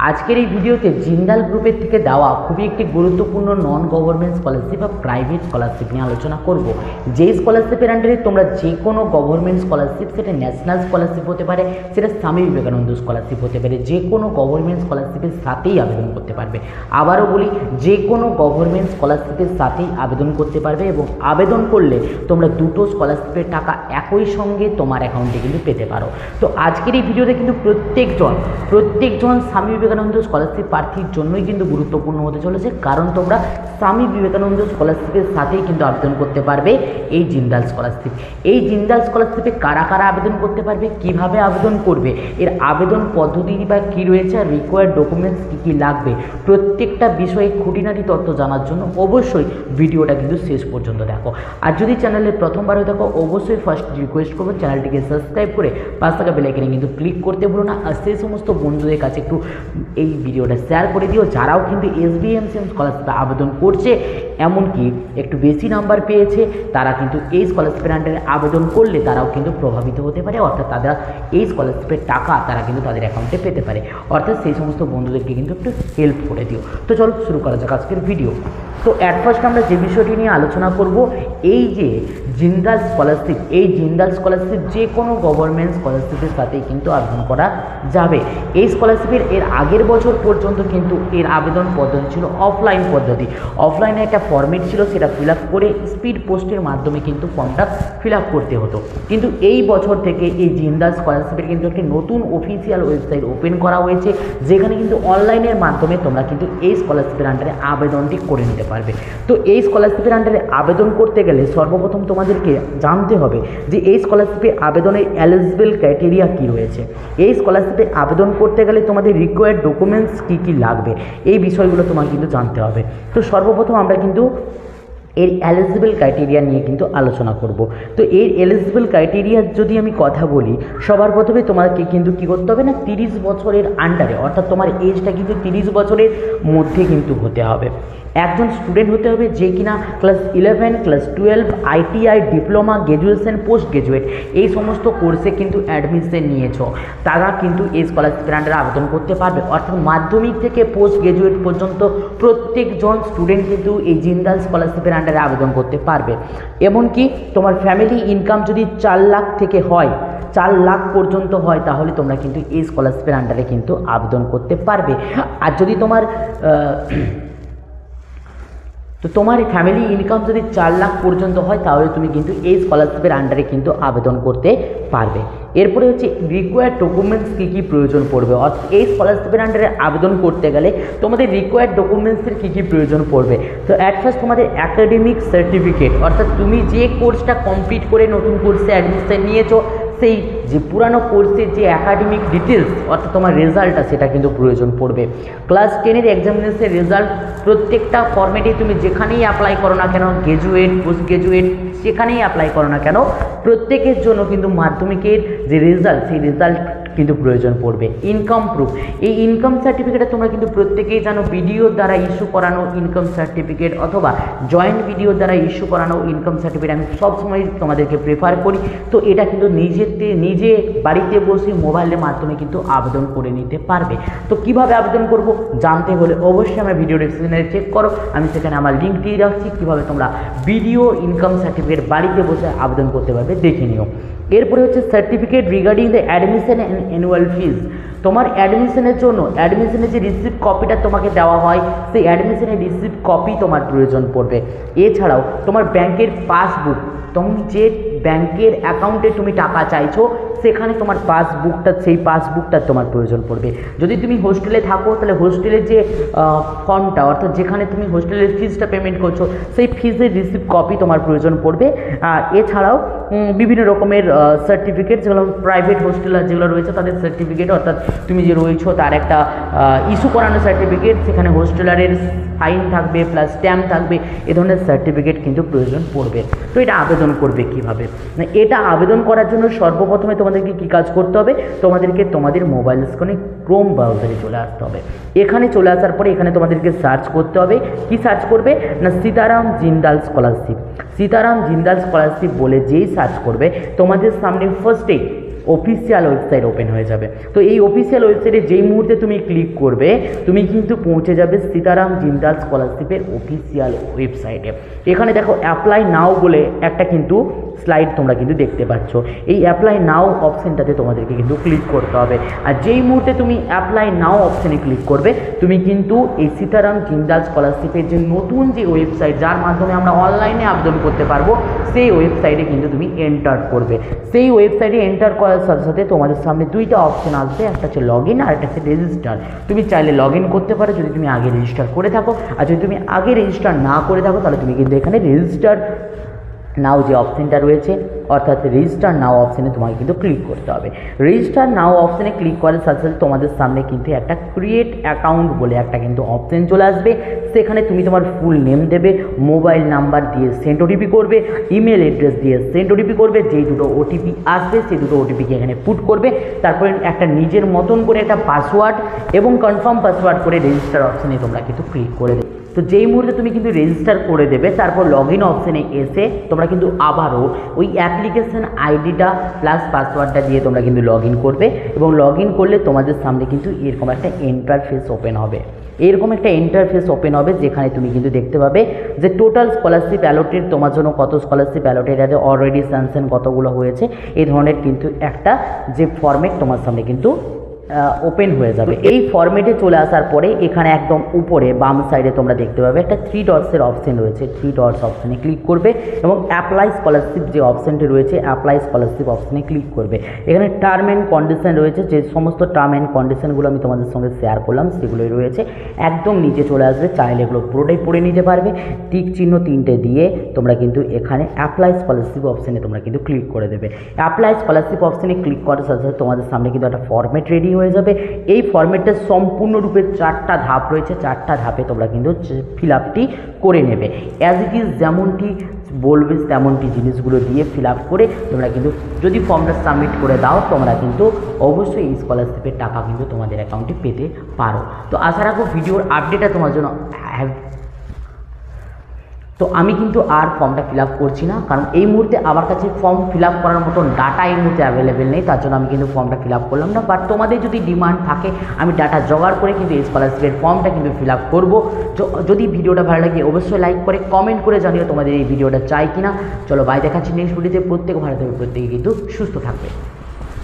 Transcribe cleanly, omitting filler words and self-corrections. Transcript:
আজকের এই ভিডিওতে জিন্দাল গ্রুপের থেকে দেওয়া খুবই একটি গুরুত্বপূর্ণ নন গভর্নমেন্ট স্কলারশিপ বা প্রাইভেট স্কলারশিপ নিয়ে আলোচনা করব। যেই স্কলারশিপের আন্ডারে তোমরা যে কোনো গভর্নমেন্ট স্কলারশিপ, সেটা ন্যাশনাল স্কলারশিপ হতে পারে, সেটা স্বামী বিবেকানন্দ স্কলারশিপ হতে পারে, যে কোনো গভর্নমেন্ট স্কলারশিপের সাথেই আবেদন করতে পারবে। আবারও বলি, যে কোনো গভর্নমেন্ট স্কলারশিপের সাথেই আবেদন করতে পারবে এবং আবেদন করলে তোমরা দুটো স্কলারশিপের টাকা একই সঙ্গে তোমার অ্যাকাউন্টে কিন্তু পেতে পারো। তো আজকের এই ভিডিওতে কিন্তু প্রত্যেকজন স্বামী বিবেকানন্দ স্কলারশিপ প্রার্থীর জন্যই কিন্তু গুরুত্বপূর্ণ হতে চলেছে, কারণ তোমরা স্বামী বিবেকানন্দ স্কলারশিপের সাথেই কিন্তু আবেদন করতে পারবে এই জিন্দাল স্কলারশিপ। এই জিন্দাল স্কলারশিপে কারা কারা আবেদন করতে পারবে, কিভাবে আবেদন করবে, এর আবেদন পদ্ধতি বা কী রয়েছে, আর রিকোয়ার্ড ডকুমেন্টস কী কী লাগবে, প্রত্যেকটা বিষয়ে খুঁটিনাটি তথ্য জানার জন্য অবশ্যই ভিডিওটা কিন্তু শেষ পর্যন্ত দেখো। আর যদি চ্যানেলে প্রথমবার হয়ে থাকো, অবশ্যই ফার্স্ট রিকোয়েস্ট করবো চ্যানেলটিকে সাবস্ক্রাইব করে পাশ থাকা বেল আইকনে কিন্তু ক্লিক করতে ভুলো না। আর সেই সমস্ত বন্ধুদের কাছে একটু এই ভিডিওটা শেয়ার করে দিও যারাও কিন্তু SBMCM স্কলারশিপে আবেদন করছে, এমনকি একটু বেশি নাম্বার পেয়েছে, তারা কিন্তু এই স্কলারশিপের আন্ডারে আবেদন করলে তারাও কিন্তু প্রভাবিত হতে পারে, অর্থাৎ তারা এই স্কলারশিপের টাকা তারা কিন্তু তাদের অ্যাকাউন্টে পেতে পারে। অর্থাৎ সেই সমস্ত বন্ধুদেরকে কিন্তু একটু হেল্প করে দিও। তো চলো শুরু করা যাক আজকের ভিডিও। তো অ্যাট ফার্স্ট আমরা যে বিষয়টি নিয়ে আলোচনা করব, এই যে জিন্দাল স্কলারশিপ, এই জিন্দাল স্কলারশিপ যে কোনো গভর্নমেন্ট স্কলারশিপের সাথেই কিন্তু আবেদন করা যাবে। এই স্কলারশিপের এর আগের বছর পর্যন্ত কিন্তু এর আবেদন পদ্ধতি ছিল অফলাইন পদ্ধতি। অফলাইনে একটা ফর্মেট ছিল, সেটা ফিল আপ করে স্পিড পোস্টের মাধ্যমে কিন্তু ফর্মটা ফিল আপ করতে হতো। কিন্তু এই বছর থেকে এই জিন্দাল স্কলারশিপের কিন্তু একটি নতুন অফিসিয়াল ওয়েবসাইট ওপেন করা হয়েছে, যেখানে কিন্তু অনলাইনের মাধ্যমে তোমরা কিন্তু এই স্কলারশিপের আন্ডারে আবেদনটি করে নিতে পারবে। তো এই স্কলারশিপের আন্ডারে আবেদন করতে গেলে সর্বপ্রথম তোমাদেরকে জানতে হবে যে এই স্কলারশিপে আবেদনের এলিজিবল ক্রাইটেরিয়া কী রয়েছে। এই স্কলারশিপে আবেদন করতে গেলে তোমাদের রিকোয়ার্ড ডকুমেন্টস কী কী লাগবে, এই বিষয়গুলো তোমাকে কিন্তু জানতে হবে। তো সর্বপ্রথম আমরা কিন্তু এর এলিজিবল ক্রাইটেরিয়া নিয়ে কিন্তু আলোচনা করব। তো এর এলিজিবল ক্রাইটেরিয়ার যদি আমি কথা বলি, সবার প্রথমে তোমাকে কিন্তু কী করতে হবে না, 30 বছরের আন্ডারে, অর্থাৎ তোমার এজটা কিন্তু 30 বছরের মধ্যে কিন্তু হতে হবে। একজন স্টুডেন্ট হতে হবে যে কিনা class 11, class 12, ITI, diploma, graduation, post graduate এই সমস্ত কোর্সে কিন্তু অ্যাডমিশন নিয়েছো, তারা কিন্তু এই স্কলারশিপের আন্ডারে আবেদন করতে পারবে। অর্থাৎ মাধ্যমিক থেকে পোস্ট গ্র্যাজুয়েট পর্যন্ত প্রত্যেকজন স্টুডেন্ট কিন্তু এই জিন্দাল স্কলারশিপের আন্ডারে আবেদন করতে পারবে। এমনকি তোমার ফ্যামিলি ইনকাম যদি 4 লাখ থেকে হয়, 4 লাখ পর্যন্ত হয়, তাহলে তোমরা কিন্তু এই স্কলারশিপের আন্ডারে কিন্তু আবেদন করতে পারবে। আর যদি তোমার তোমার ফ্যামিলি ইনকাম যদি 4 লাখ পর্যন্ত হয়, তাহলে তুমি কিন্তু এই স্কলারশিপের আন্ডারে কিন্তু আবেদন করতে পারবে। এরপরে হচ্ছে রিকোয়ার্ড ডকুমেন্টস কী কী প্রয়োজন পড়বে। অর্থাৎ এই স্কলারশিপের আন্ডারে আবেদন করতে গেলে তোমাদের রিকোয়ার্ড ডকুমেন্টসের কী কী প্রয়োজন পড়বে। তো অ্যাট ফার্স্ট তোমাদের অ্যাকাডেমিক সার্টিফিকেট, অর্থাৎ তুমি যে কোর্সটা কমপ্লিট করে নতুন কোর্সে অ্যাডমিশন নিয়েছো, সেই যে পুরানো কোর্সের যে অ্যাকাডেমিক ডিটেলস, অর্থাৎ তোমার রেজাল্টটা, সেটা কিন্তু প্রয়োজন পড়বে। ক্লাস 10-এর এক্সামিনেশনের রেজাল্ট, প্রত্যেকটা ফর্মেটে তুমি যেখানেই অ্যাপ্লাই করো না কেন, গ্র্যাজুয়েট, পোস্ট গ্র্যাজুয়েট, সেখানেই অ্যাপ্লাই করো না কেন, প্রত্যেকের জন্য কিন্তু মাধ্যমিকের যে রেজাল্ট, সেই রেজাল্ট কিন্তু প্রয়োজন পড়বে। ইনকাম প্রুফ, এই ইনকাম সার্টিফিকেটে তোমরা কিন্তু প্রত্যেকেই জানো, বিডিওর দ্বারা ইস্যু করানো ইনকাম সার্টিফিকেট অথবা জয়েন্ট বিডিওর দ্বারা ইস্যু করানো ইনকাম সার্টিফিকেট আমি সবসময় তোমাদেরকে প্রেফার করি। তো এটা কিন্তু নিজে বাড়িতে বসে মোবাইলের মাধ্যমে কিন্তু আবেদন করে নিতে পারবে। তো কিভাবে আবেদন করব জানতে হলে অবশ্যই আমার ভিডিও ডেসক্রিপশনে চেক করো, আমি সেখানে আমার লিঙ্ক দিয়ে রাখছি, কীভাবে তোমরা বিডিও ইনকাম সার্টিফিকেট বাড়িতে বসে আবেদন করতে পারবে, দেখে নিও। এরপরে হচ্ছে certificate regarding the admission and annual fees. তোমার অ্যাডমিশনের জন্য অ্যাডমিশনের যে রিসিপ্ট কপিটা তোমাকে দেওয়া হয়, সেই অ্যাডমিশনের রিসিপ্ট কপি তোমার প্রয়োজন পড়বে। এছাড়াও তোমার ব্যাংকের পাসবুক, তুমি যে ব্যাংকের অ্যাকাউন্টে তুমি টাকা চাইছো, সেখানে তোমার পাসবুকটা, সেই পাসবুকটা তোমার প্রয়োজন পড়বে। যদি তুমি হোস্টেলে থাকো, তাহলে হোস্টেলের যে ফর্মটা, অর্থাৎ যেখানে তুমি হোস্টেলের ফিজটা পেমেন্ট করছো, সেই ফিজের রিসিপ্ট কপি তোমার প্রয়োজন পড়বে। আর এছাড়াও বিভিন্ন রকমের সার্টিফিকেট, যেগুলো প্রাইভেট হোস্টেলার যেগুলো রয়েছে তাদের সার্টিফিকেট, অর্থাৎ তুমি যে রয়েছো তার একটা ইস্যু করানো সার্টিফিকেট, সেখানে হোস্টেলারের সাইন থাকবে প্লাস স্ট্যাম্প থাকবে, এ ধরনের সার্টিফিকেট কিন্তু প্রয়োজন পড়বে। তো এটা আবেদন করবে কীভাবে, না এটা আবেদন করার জন্য সর্বপ্রথমে তোমাদেরকে কী কাজ করতে হবে, তোমাদেরকে তোমাদের মোবাইল স্ক্রিনে ক্রোম ব্রাউজারে চলে আসতে হবে। এখানে চলে আসার পরে এখানে তোমাদেরকে সার্চ করতে হবে। কি সার্চ করবে না, সীতারাম জিন্দাল স্কলারশিপ। সীতারাম জিন্দাল স্কলারশিপ বলে যেই সার্চ করবে, তোমাদের সামনে ফার্স্টে অফিসিয়াল ওয়েবসাইট ওপেন হয়ে যাবে। তো এই অফিসিয়াল ওয়েবসাইটে যেই মুহূর্তে তুমি ক্লিক করবে তুমি কিন্তু পৌঁছে যাবে সীতারাম জিন্দাল স্কলারশিপের অফিসিয়াল ওয়েবসাইটে। এখানে দেখো অ্যাপ্লাই নাও বলে একটা কিন্তু স্লাইড তোমরা কিন্তু দেখতে পাচ্ছ। এই অ্যাপ্লাই নাও অপশানটাতে তোমাদেরকে কিন্তু ক্লিক করতে হবে। আর যেই মুহূর্তে তুমি অ্যাপ্লাই নাও অপশানে ক্লিক করবে তুমি কিন্তু এই সীতারাম জিন্দাল স্কলারশিপের যে নতুন যে ওয়েবসাইট যার মাধ্যমে আমরা অনলাইনে আবেদন করতে পারবো সেই ওয়েবসাইটে কিন্তু তুমি এন্টার করবে। সেই ওয়েবসাইটে এন্টার করার সাথে সাথে তোমাদের সামনে দুইটা অপশান আসবে, একটা হচ্ছে লগ ইন আর একটা হচ্ছে রেজিস্টার। তুমি চাইলে লগ ইন করতে পারো যদি তুমি আগে রেজিস্টার করে থাকো, আর যদি তুমি আগে রেজিস্টার না করে থাকো তাহলে তুমি কিন্তু এখানে রেজিস্টার নাও যে অপশানটা রয়েছে অর্থাৎ রেজিস্টার নাও অপশানে তোমাকে কিন্তু ক্লিক করতে হবে। রেজিস্টার নাও অপশানে ক্লিক করার সাথে সাথে তোমাদের সামনে কিন্তু একটা ক্রিয়েট অ্যাকাউন্ট বলে একটা কিন্তু অপশান চলে আসবে। সেখানে তুমি তোমার ফুল নেম দেবে, মোবাইল নাম্বার দিয়ে সেন্ড ওটিপি করবে, ইমেল অ্যাড্রেস দিয়ে সেন্ড ওটিপি করবে, যেই দুটো ওটিপি আসবে সেই দুটো ওটিপিকে এখানে পুট করবে। তারপরে একটা নিজের মতন করে একটা পাসওয়ার্ড এবং কনফার্ম পাসওয়ার্ড করে রেজিস্টার অপশানে তোমরা কিন্তু ক্লিক করে দেবে। তো যেই মুহূর্তে তুমি কিন্তু রেজিস্টার করে দেবে তারপর লগ ইন অপশানে এসে তোমরা কিন্তু আবারও ওই অ্যাপ্লিকেশান আইডিটা প্লাস পাসওয়ার্ডটা দিয়ে তোমরা কিন্তু লগ ইন করবে এবং লগ ইন করলে তোমাদের সামনে কিন্তু এরকম একটা ইন্টারফেস ওপেন হবে। এরকম একটা ইন্টারফেস ওপেন হবে যেখানে তুমি কিন্তু দেখতে পাবে যে টোটাল স্কলারশিপ অ্যালোটেড, তোমার জন্য কত স্কলারশিপ অ্যালোটেড আছে, অলরেডি স্যাংশন কতগুলো হয়েছে, এই ধরনের কিন্তু একটা যে ফরম্যাট তোমার সামনে কিন্তু ওপেন হয়ে যাবে। এই ফরম্যাটে চলে আসার পরে এখানে একদম উপরে বাম সাইডে তোমরা দেখতে পাবে একটা 3 ডটসের অপশান রয়েছে। 3 ডটস অপশানে ক্লিক করবে এবং অ্যাপ্লাই স্কলারশিপ যে অপশানটি রয়েছে অ্যাপ্লাই স্কলারশিপ অপশানে ক্লিক করবে। এখানে টার্ম অ্যান্ড কন্ডিশন রয়েছে, যে সমস্ত টার্ম অ্যান্ড কন্ডিশনগুলো আমি তোমাদের সঙ্গে শেয়ার করলাম সেগুলোই রয়েছে। একদম নিচে চলে আসবে, চাইলে এগুলো পুরোটাই পড়ে নিতে পারবে। টিক চিহ্ন 3টে দিয়ে তোমরা কিন্তু এখানে অ্যাপ্লাই স্কলারশিপ অপশানে তোমরা কিন্তু ক্লিক করে দেবে। অ্যাপ্লাই স্কলারশিপ অপশানে ক্লিক করার সাথে সাথে তোমাদের সামনে কিন্তু একটা ফরম্যাট রেডি হয়ে যাবে। এই ফরম্যাটটা সম্পূর্ণরূপে 4টা ধাপ রয়েছে, 4টা ধাপে তোমরা কিন্তু ফিল আপটি করে নেবে। অ্যাজ ইট ইজ যেমনটি বলবে তেমনটি জিনিসগুলো দিয়ে ফিল আপ করে তোমরা কিন্তু যদি ফর্মটা সাবমিট করে দাও তোমরা কিন্তু অবশ্যই এই স্কলারশিপের টাকা কিন্তু তোমাদের অ্যাকাউন্টে পেতে পারো। তো আশা রাখো ভিডিওর আপডেটটা তোমার জন্য তো আমি কিন্তু আর ফর্মটা ফিল আপ করছি না, কারণ এই মুহূর্তে আমার কাছে ফর্ম ফিল আপ করার মতন ডাটা এই মুহূর্তে অ্যাভেলেবেল নেই, তার জন্য আমি কিন্তু ফর্মটা ফিল আপ করলাম না। বাট তোমাদের যদি ডিমান্ড থাকে আমি ডাটা জোগাড় করে কিন্তু এই স্কলারশিপের ফর্মটা কিন্তু ফিল আপ করবো। যদি ভিডিওটা ভালো লাগে অবশ্যই লাইক করে কমেন্ট করে জানিও তোমাদের এই ভিডিওটা চাই কিনা। চলো বাই, দেখাচ্ছি নেক্সট ভিডিওতে। প্রত্যেকে ভালো থাকবে, প্রত্যেকে কিন্তু সুস্থ থাকবে।